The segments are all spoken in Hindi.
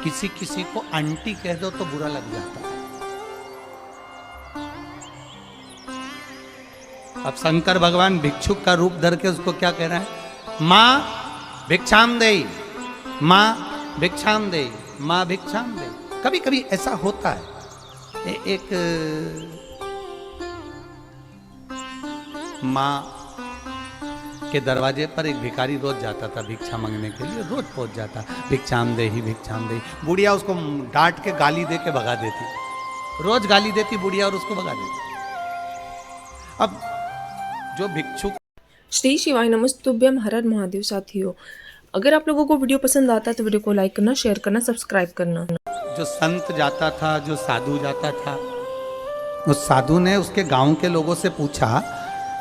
किसी किसी को आंटी कह दो तो बुरा लग जाता है। अब शंकर भगवान भिक्षुक का रूप धर के उसको क्या कह रहा है? माँ भिक्षाम देई, माँ भिक्षाम देई, माँ भिक्षाम देई। कभी कभी ऐसा होता है। एक माँ के दरवाजे पर एक भिखारी रोज जाता था भिक्षा मांगने के लिए, रोज पहुंच जाता, भिक्षाम दे ही भिक्षाम दे। बुढ़िया उसको डांट के गाली दे के भगा देती, रोज गाली देती बुढ़िया और उसको भगा देती। अब जो भिक्षुक श्री शिवाय नमस्तुभ्यम हर हर महादेव। साथियों, अगर आप लोगों को वीडियो पसंद आता है तो वीडियो को लाइक करना, शेयर करना, सब्सक्राइब करना। जो संत जाता था, जो साधु जाता था, उस साधु ने उसके गांव के लोगों से पूछा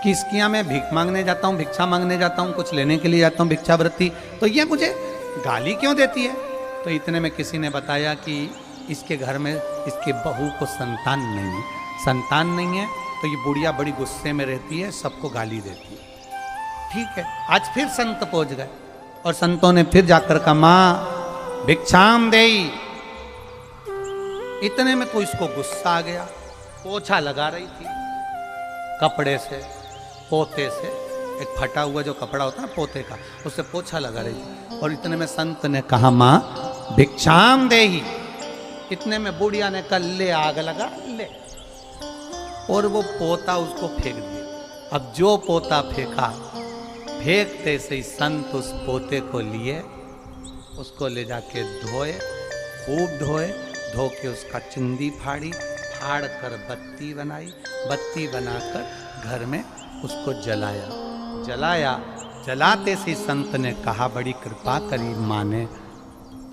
कि इसके यहाँ मैं भीख मांगने जाता हूँ, भिक्षा मांगने जाता हूँ, कुछ लेने के लिए जाता हूँ, भिक्षावृत्ति, तो ये मुझे गाली क्यों देती है? तो इतने में किसी ने बताया कि इसके घर में इसके बहू को संतान नहीं है, संतान नहीं है तो ये बुढ़िया बड़ी गुस्से में रहती है, सबको गाली देती है। ठीक है, आज फिर संत पहुंच गए और संतों ने फिर जाकर कहा माँ भिक्षाम देई। इतने में तो इसको गुस्सा आ गया, पोछा लगा रही थी कपड़े से, पोते से, एक फटा हुआ जो कपड़ा होता है ना पोते का, उससे पोछा लगा रही थी। और इतने में संत ने कहा माँ भिक्षाम देही। इतने में बुढ़िया ने कहा ले आग लगा ले, और वो पोता उसको फेंक दिया। अब जो पोता फेंका, फेंकते से ही संत उस पोते को लिए, उसको ले जाके धोए, खूब धोए, धो के उसका चिंदी फाड़ी, फाड़ कर बत्ती बनाई, बत्ती बनाकर घर में उसको जलाया। जलाया, जलाते से संत ने कहा बड़ी कृपा करी माँ ने,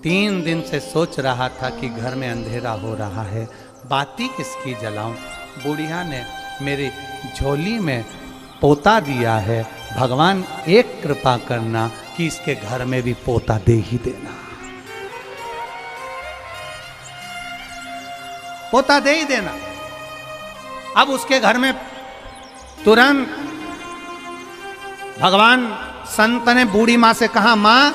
3 दिन से सोच रहा था कि घर में अंधेरा हो रहा है, बाती किसकी जलाऊं? बुढ़िया ने मेरी झोली में पोता दिया है, भगवान एक कृपा करना कि इसके घर में भी पोता दे ही देना, पोता दे ही देना। अब उसके घर में तुरंत भगवान संत ने बूढ़ी माँ से कहा माँ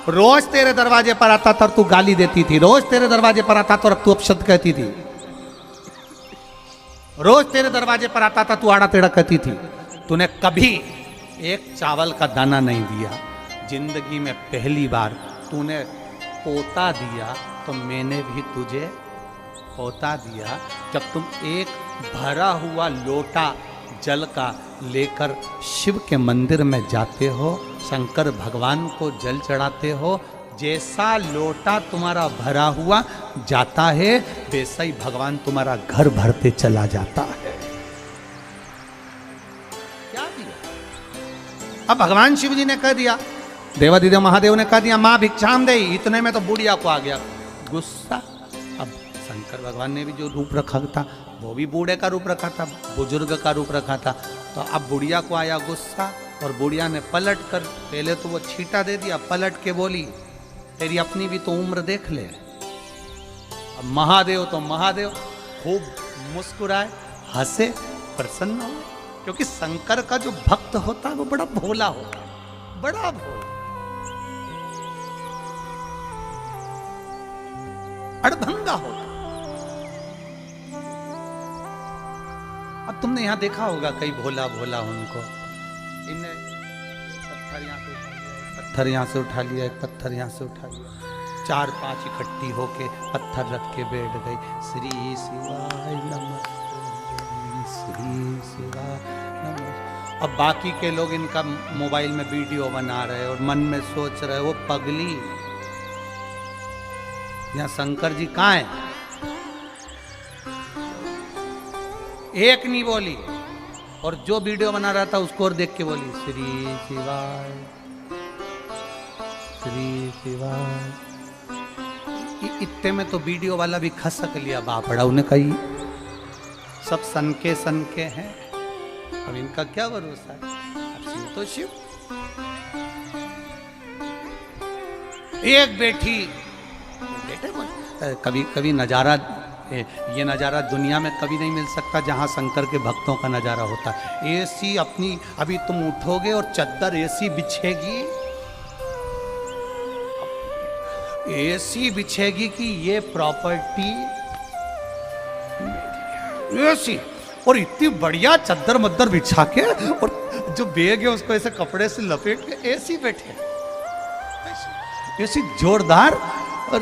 रोज तेरे दरवाजे पर आता था तू गाली देती थी, रोज तेरे दरवाजे पर आता तो तू अपशब्द कहती थी, रोज तेरे दरवाजे पर आता था तू आड़ा टेढ़ा कहती थी, तूने कभी एक चावल का दाना नहीं दिया, जिंदगी में पहली बार तूने पोता दिया तो मैंने भी तुझे पोता दिया। जब तुम एक भरा हुआ लोटा जल का लेकर शिव के मंदिर में जाते हो, शंकर भगवान को जल चढ़ाते हो, जैसा लोटा तुम्हारा भरा हुआ जाता है वैसा ही भगवान तुम्हारा घर भरते चला जाता है। क्या दिया? अब भगवान शिव जी ने कह दिया, देवादिदेव महादेव ने कह दिया माँ भिक्षाम दे। इतने में तो बुढ़िया को आ गया गुस्सा। अब शंकर भगवान ने भी जो रूप रखा था वो भी बूढ़े का रूप रखा था, बुजुर्ग का रूप रखा था, तो अब बुढ़िया को आया गुस्सा और बुढ़िया ने पलट कर, पहले तो वो छींटा दे दिया, पलट के बोली तेरी अपनी भी तो उम्र देख ले। अब महादेव तो महादेव खूब मुस्कुराए, हंसे, प्रसन्न हो, क्योंकि शंकर का जो भक्त होता है वो बड़ा भोला होता है, बड़ा भोला, अड़भंगा होता। अब तुमने यहां देखा होगा कई भोला भोला उनको, इन्हें पत्थर यहाँ से उठा लिया, एक पत्थर यहाँ से उठा लिया, 4-5 इकट्ठी होके पत्थर रख के बैठ गई। श्री शिवाय नमः, श्री शिवाय नमः। अब बाकी के लोग इनका मोबाइल में वीडियो बना रहे और मन में सोच रहे वो पगली, यहाँ शंकर जी कहाँ है? एक नहीं बोली, और जो वीडियो बना रहा था उसको और देख के बोली श्री शिवाय, श्री शिवाय। इतने में तो वीडियो वाला भी खसक लिया बापड़ा, उन्हें कही सब सन के हैं, अब इनका क्या भरोसा है, अब शिव तो शिव। एक बेटी बेटे कभी कभी नजारा, ये नज़ारा दुनिया में कभी नहीं मिल सकता जहाँ शंकर के भक्तों का नज़ारा होता है। एसी अपनी, अभी तुम उठोगे और चद्दर एसी बिछेगी, ऐसी बिछेगी कि ये प्रॉपर्टी ऐसी, और इतनी बढ़िया चद्दर मद्दर बिछा के, और जो बैग है उसको ऐसे कपड़े से लपेट के ऐसी बैठे, ऐसी जोरदार। और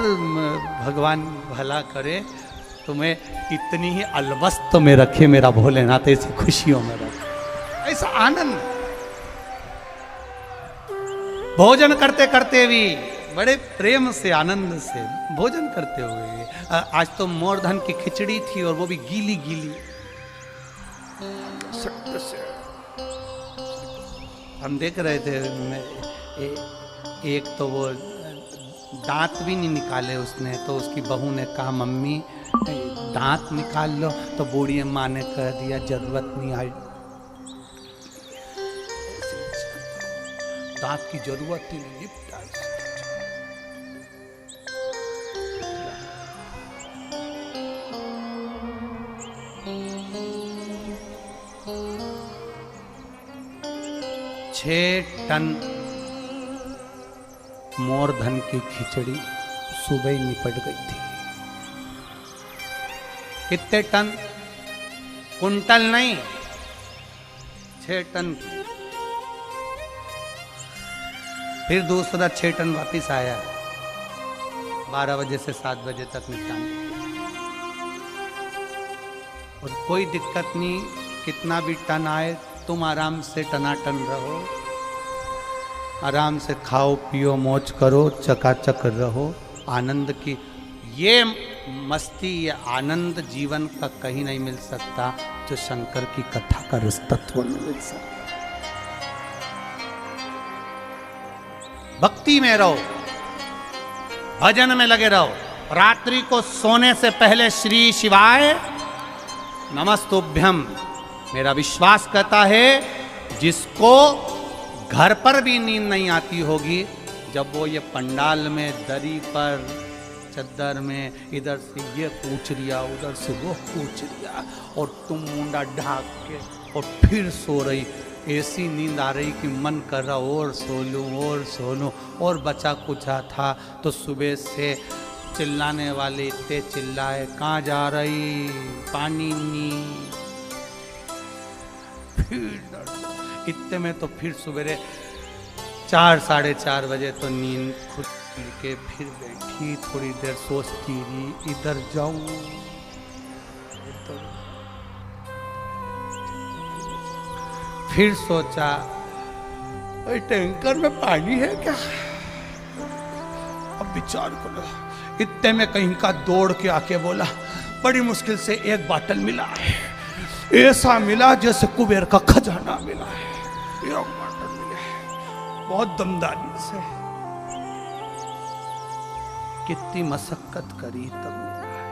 भगवान भला करे तुम्हें इतनी ही अलबस्त में रखे मेरा भोलेनाथ, ऐसी खुशियों में रखे, ऐसा आनंद। भोजन करते करते भी बड़े प्रेम से आनंद से भोजन करते हुए, आज तो मोरधन की खिचड़ी थी और वो भी गीली गीली। हम देख रहे थे, एक तो वो दांत भी नहीं निकाले उसने, तो उसकी बहू ने कहा मम्मी दांत निकाल लो, तो बूढ़ी अम्मा ने कह दिया जरूरत नहीं आई, दांत की जरूरत ही नहीं, निपटा। छह टन मोरधन की खिचड़ी सुबह ही निपट गई थी। कितने टन? कुंटल नहीं, 6 टन की। फिर दूसरा 6 टन वापिस आया, 12 बजे से 7 बजे तक निपटाने। और कोई दिक्कत नहीं, कितना भी टन आए तुम आराम से टनाटन रहो, आराम से खाओ पियो मौज करो, चकाचक रहो। आनंद की ये मस्ती, ये आनंद जीवन का कहीं नहीं मिल सकता जो शंकर की कथा का रस तत्व में मिल सकता। भक्ति में रहो, भजन में लगे रहो। रात्रि को सोने से पहले श्री शिवाय नमस्तुभ्यम। मेरा विश्वास कहता है जिसको घर पर भी नींद नहीं आती होगी, जब वो ये पंडाल में दरी पर चद्दर में इधर से ये पूछ लिया उधर से वो पूछ लिया, और तुम मुंडा ढाक के और फिर सो रही, ऐसी नींद आ रही कि मन कर रहा और सो लूं और सो लूं। और बचा कुछा था तो सुबह से चिल्लाने वाले इतने चिल्लाए, कहाँ जा रही, पानी नी। फिर इतने में तो फिर सवेरे 4 साढ़े 4 बजे तो नींद खुद के फिर बैठी, थोड़ी देर सोचती रही, इधर जाऊं फिर सोचा टैंकर में पानी है क्या, अब विचार करो। इतने में कहीं का दौड़ के आके बोला, बड़ी मुश्किल से एक बाटल मिला है, ऐसा मिला जैसे कुबेर का खजाना मिला है, एक बाटल मिला है, बहुत दमदारी से। कितनी मशक्कत करी तब मिला है।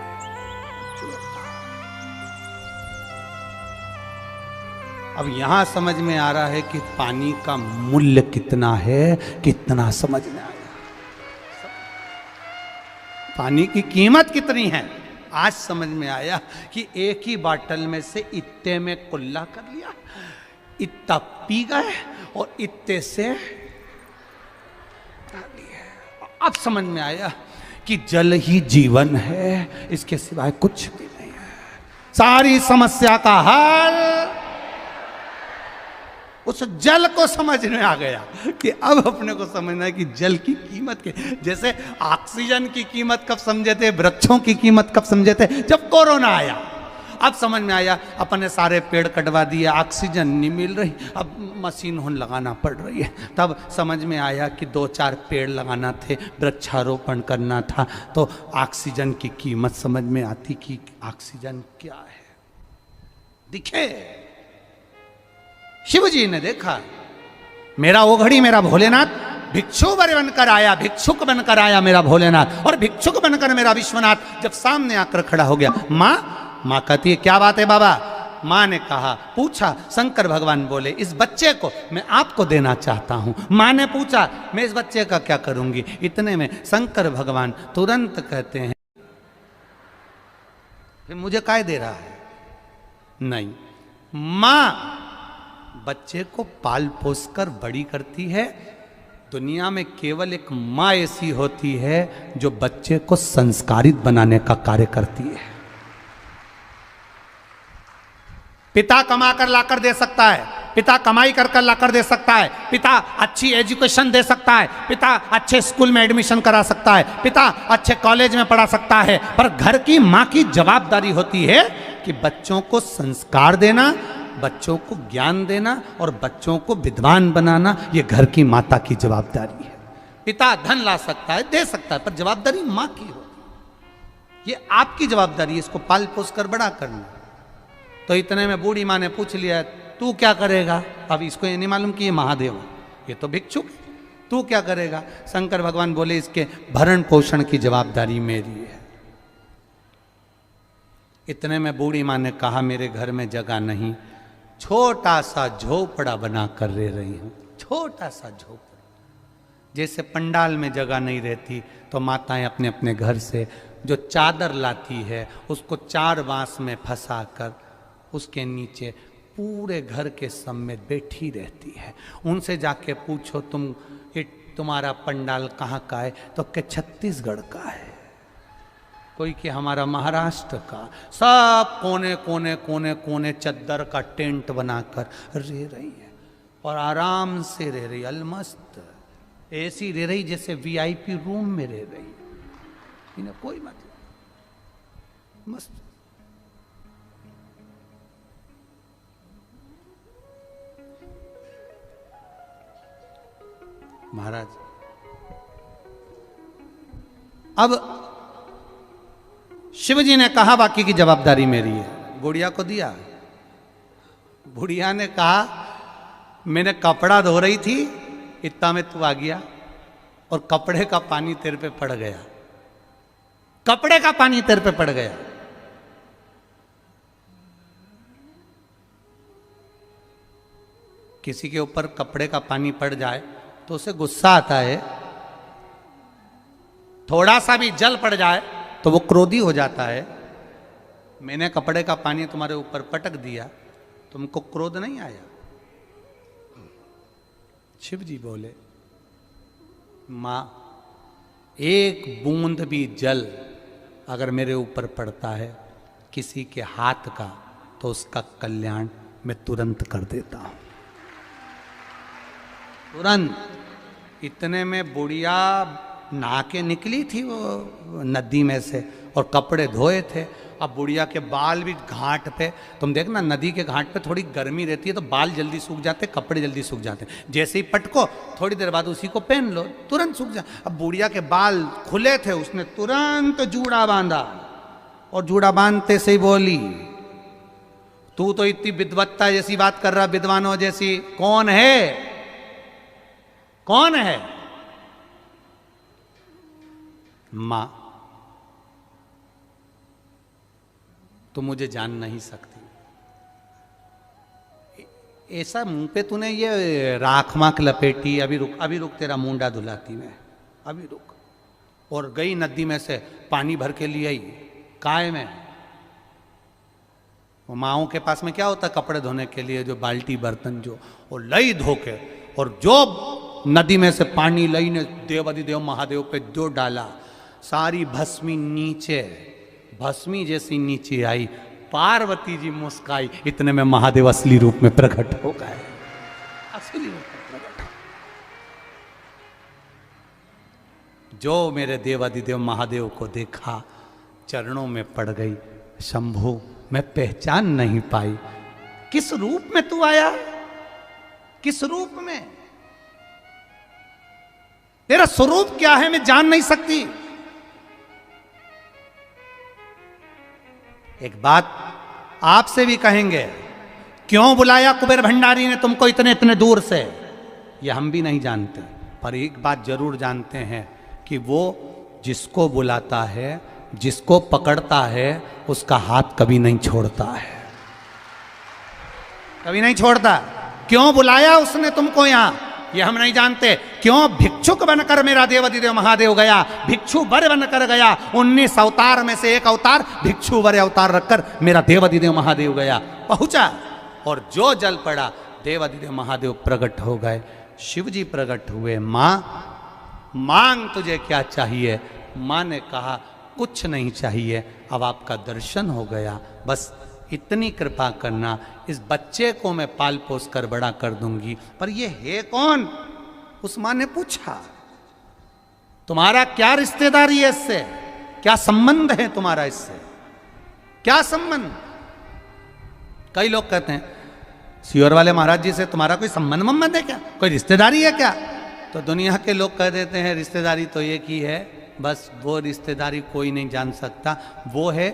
अब यहां समझ में आ रहा है कि पानी का मूल्य कितना है, कितना समझ में आया, पानी की कीमत कितनी है। आज समझ में आया कि एक ही बाटल में से इत्ते में कुल्ला कर लिया, इतना पी गए और इत्ते से अब समझ में आया कि जल ही जीवन है, इसके सिवाय कुछ भी नहीं है। सारी समस्या का हल उस जल को समझ में आ गया कि अब अपने को समझना है कि जल की कीमत के, जैसे ऑक्सीजन की कीमत कब समझे थे, वृक्षों की कीमत कब समझे थे, जब कोरोना आया। अब समझ में आया, अपने सारे पेड़ कटवा दिए, ऑक्सीजन नहीं मिल रही, अब मशीन होन लगाना पड़ रही है। तब समझ में आया कि 2-4 पेड़ लगाना थे, वृक्षारोपण करना था, तो ऑक्सीजन की कीमत समझ में आती कि ऑक्सीजन क्या है। दिखे शिव जी ने देखा, मेरा ओघड़ी मेरा भोलेनाथ भिक्षु बनकर आया, भिक्षुक बनकर आया मेरा भोलेनाथ, और भिक्षुक बनकर मेरा विश्वनाथ जब सामने आकर खड़ा हो गया। माँ कहती है क्या बात है बाबा। माँ ने कहा, पूछा, शंकर भगवान बोले इस बच्चे को मैं आपको देना चाहता हूँ। माँ ने पूछा मैं इस बच्चे का क्या करूँगी। इतने में शंकर भगवान तुरंत कहते हैं, फिर मुझे काय दे रहा है। नहीं, माँ बच्चे को पाल पोस कर बड़ी करती है, दुनिया में केवल एक माँ ऐसी होती है जो बच्चे को संस्कारित बनाने का कार्य करती है। पिता कमा कर लाकर दे सकता है, पिता कमाई कर कर लाकर दे सकता है, पिता अच्छी एजुकेशन दे सकता है, पिता अच्छे स्कूल में एडमिशन करा सकता है, पिता अच्छे कॉलेज में पढ़ा सकता है, पर घर की माँ की जवाबदारी होती है कि बच्चों को संस्कार देना, बच्चों को ज्ञान देना और बच्चों को विद्वान बनाना। ये घर की माता की जवाबदारी है। पिता धन ला सकता है, दे सकता है, पर जवाबदारी माँ की होती है। ये आपकी जवाबदारी है इसको पाल पोस कर बड़ा करना। तो इतने में बूढ़ी माँ ने पूछ लिया, तू क्या करेगा? अब इसको ये नहीं मालूम कि ये महादेव है, ये तो भिक्षुक है, तू क्या करेगा? शंकर भगवान बोले, इसके भरण पोषण की जवाबदारी मेरी है। इतने में बूढ़ी माँ ने कहा, मेरे घर में जगह नहीं, छोटा सा झोपड़ा बना कर रह रही हूं। छोटा सा झोपड़ा, जैसे पंडाल में जगह नहीं रहती तो माताएं अपने अपने घर से जो चादर लाती है उसको 4 बांस में फंसा कर उसके नीचे पूरे घर के समेत बैठी रहती है। उनसे जाके पूछो, तुम्हारा पंडाल कहाँ का है? तो क्या छत्तीसगढ़ का है, कोई कि हमारा महाराष्ट्र का। सब कोने कोने कोने कोने चद्दर का टेंट बनाकर रह रही है और आराम से रह रही, अलमस्त ऐसी रह रही जैसे वीआईपी रूम में रह रही, इन्हें कोई मतलब, मस्त। महाराज अब शिव जी ने कहा, बाकी की जवाबदारी मेरी है। बुढ़िया को दिया। बुढ़िया ने कहा, मैंने कपड़ा धो रही थी, इतना में तू आ गया और कपड़े का पानी तेरे पे पड़ गया। कपड़े का पानी तेरे पे पड़ गया। किसी के ऊपर कपड़े का पानी पड़ जाए तो उसे गुस्सा आता है, थोड़ा सा भी जल पड़ जाए तो वो क्रोधी हो जाता है। मैंने कपड़े का पानी तुम्हारे ऊपर पटक दिया, तुमको क्रोध नहीं आया? शिव जी बोले, मां, एक बूंद भी जल अगर मेरे ऊपर पड़ता है किसी के हाथ का तो उसका कल्याण मैं तुरंत कर देता हूं, तुरंत। इतने में बुढ़िया नहा के निकली थी वो नदी में से और कपड़े धोए थे। अब बुढ़िया के बाल भी घाट पे, तुम देखना नदी के घाट पे थोड़ी गर्मी रहती है तो बाल जल्दी सूख जाते, कपड़े जल्दी सूख जाते। जैसे ही पटको थोड़ी देर बाद उसी को पहन लो, तुरंत सूख जा। अब बुढ़िया के बाल खुले थे, उसने तुरंत जूड़ा बांधा और जूड़ा बांधते से ही बोली, तू तो इतनी विद्वत्ता जैसी बात कर रहा, विद्वानों जैसी, कौन है? कौन है? मां, तू मुझे जान नहीं सकती। ऐसा मुंह पे तूने ये राख माख लपेटी, अभी रुक तेरा मुंडा धुलाती मैं, अभी रुक। और गई नदी में से पानी भर के लिए आई, काय में। वो माओं के पास में क्या होता कपड़े धोने के लिए, जो बाल्टी बर्तन जो, वो लई धो के, और जो नदी में से पानी लई ने देवाधिदेव महादेव पे जो डाला, सारी भस्मी नीचे, भस्मी जैसी नीचे आई। पार्वती जी मुस्काई, इतने में महादेव असली रूप में प्रकट हो गए। असली रूप में प्रकट, जो मेरे देवाधिदेव महादेव को देखा चरणों में पड़ गई, शंभु मैं पहचान नहीं पाई, किस रूप में तू आया, किस रूप में, तेरा स्वरूप क्या है मैं जान नहीं सकती। एक बात आपसे भी कहेंगे, क्यों बुलाया कुबेर भंडारी ने तुमको इतने इतने दूर से, ये हम भी नहीं जानते, पर एक बात जरूर जानते हैं कि वो जिसको बुलाता है, जिसको पकड़ता है, उसका हाथ कभी नहीं छोड़ता है, कभी नहीं छोड़ता। क्यों बुलाया उसने तुमको यहां, ये हम नहीं जानते। क्यों भिक्षुक बनकर मेरा देवाधिदेव महादेव गया, भिक्षु वर बनकर गया, 19 अवतार में से एक अवतार भिक्षु वर अवतार रखकर मेरा देवाधिदेव महादेव गया, पहुंचा, और जो जल पड़ा देवाधिदेव महादेव प्रकट हो गए। शिव जी प्रकट हुए, मां मांग तुझे क्या चाहिए। मां ने कहा कुछ नहीं चाहिए, अब आपका दर्शन हो गया, बस इतनी कृपा करना, इस बच्चे को मैं पाल पोस कर बड़ा कर दूंगी। पर ये है कौन? उस मां ने पूछा, तुम्हारा क्या रिश्तेदारी है इससे, क्या संबंध है तुम्हारा इससे, क्या संबंध? कई लोग कहते हैं सियोर वाले महाराज जी से तुम्हारा कोई संबंध है क्या, कोई रिश्तेदारी है क्या? तो दुनिया के लोग कह देते हैं रिश्तेदारी तो एक ही है, बस वो रिश्तेदारी कोई नहीं जान सकता। वो है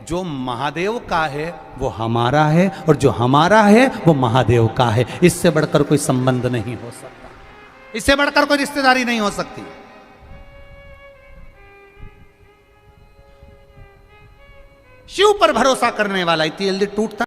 जो महादेव का है वो हमारा है, और जो हमारा है वो महादेव का है। इससे बढ़कर कोई संबंध नहीं हो सकता, इससे बढ़कर कोई रिश्तेदारी नहीं हो सकती। शिव पर भरोसा करने वाला इतनी जल्दी टूटता